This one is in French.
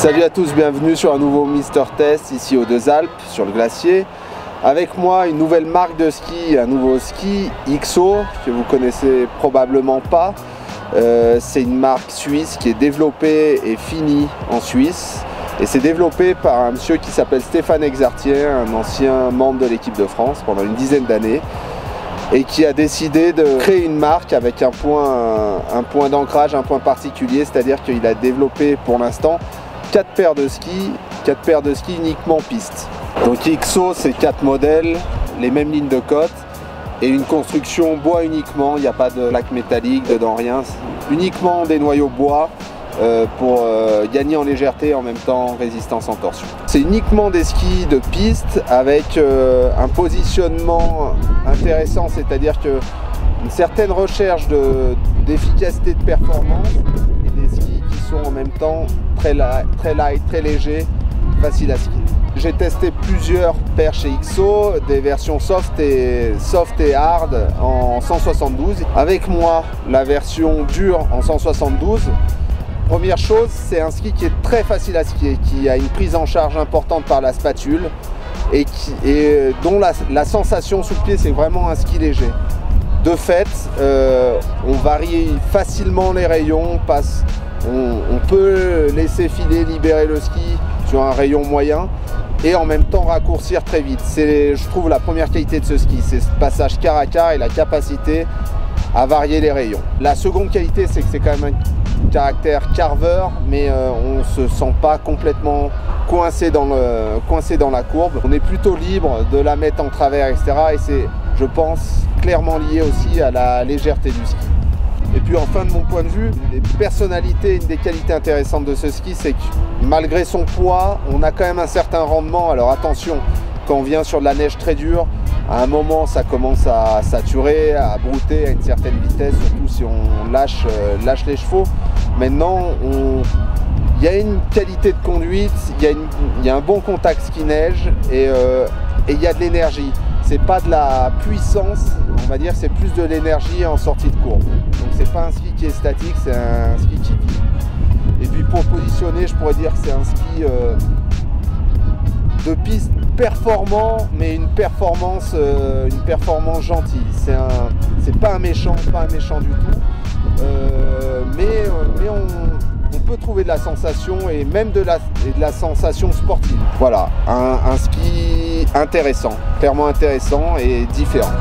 Salut à tous, bienvenue sur un nouveau Mister Test ici aux Deux Alpes, sur le glacier. Avec moi une nouvelle marque de ski, un nouveau ski XO que vous connaissez probablement pas. C'est une marque suisse qui est développée et finie en Suisse. Et c'est développé par un monsieur qui s'appelle Stéphane Exartier, un ancien membre de l'équipe de France pendant une dizaine d'années. Et qui a décidé de créer une marque avec un point d'ancrage, un point particulier, c'est-à-dire qu'il a développé pour l'instant 4 paires de skis uniquement piste. Donc XO, c'est 4 modèles, les mêmes lignes de côte et une construction bois uniquement, il n'y a pas de laque métallique dedans, rien, uniquement des noyaux bois pour gagner en légèreté et en même temps résistance en torsion. C'est uniquement des skis de piste avec un positionnement intéressant, c'est-à-dire qu'une certaine recherche d'efficacité de performance et des skis qui sont en même temps très light, très légers, faciles à skier. J'ai testé plusieurs paires chez XO, des versions soft et hard en 172. Avec moi, la version dure en 172. Première chose, c'est un ski qui est très facile à skier, qui a une prise en charge importante par la spatule et dont la sensation sous le pied, c'est vraiment un ski léger. De fait, on varie facilement les rayons, on peut laisser filer, libérer le ski sur un rayon moyen et en même temps raccourcir très vite. C'est, je trouve, la première qualité de ce ski, c'est ce passage quart à quart et la capacité à varier les rayons. La seconde qualité, c'est que c'est quand même un caractère carveur, mais on ne se sent pas complètement coincé dans la courbe. On est plutôt libre de la mettre en travers, etc. Et c'est, je pense, clairement lié aussi à la légèreté du ski. Et puis enfin, de mon point de vue, les personnalités, une des qualités intéressantes de ce ski, c'est que malgré son poids, on a quand même un certain rendement. Alors attention, quand on vient sur de la neige très dure, à un moment ça commence à saturer, à brouter à une certaine vitesse, surtout si on lâche les chevaux. Maintenant, il y a une qualité de conduite, il y a un bon contact ski-neige et il y a de l'énergie. C'est pas de la puissance, on va dire, c'est plus de l'énergie en sortie de courbe. Donc c'est pas un ski qui est statique, c'est un ski qui vit. Et puis pour positionner, je pourrais dire que c'est un ski de piste performant, mais une performance gentille. C'est pas un méchant du tout, mais on peut trouver de la sensation et même de la sensation sportive. Voilà, un ski intéressant, clairement intéressant et différent.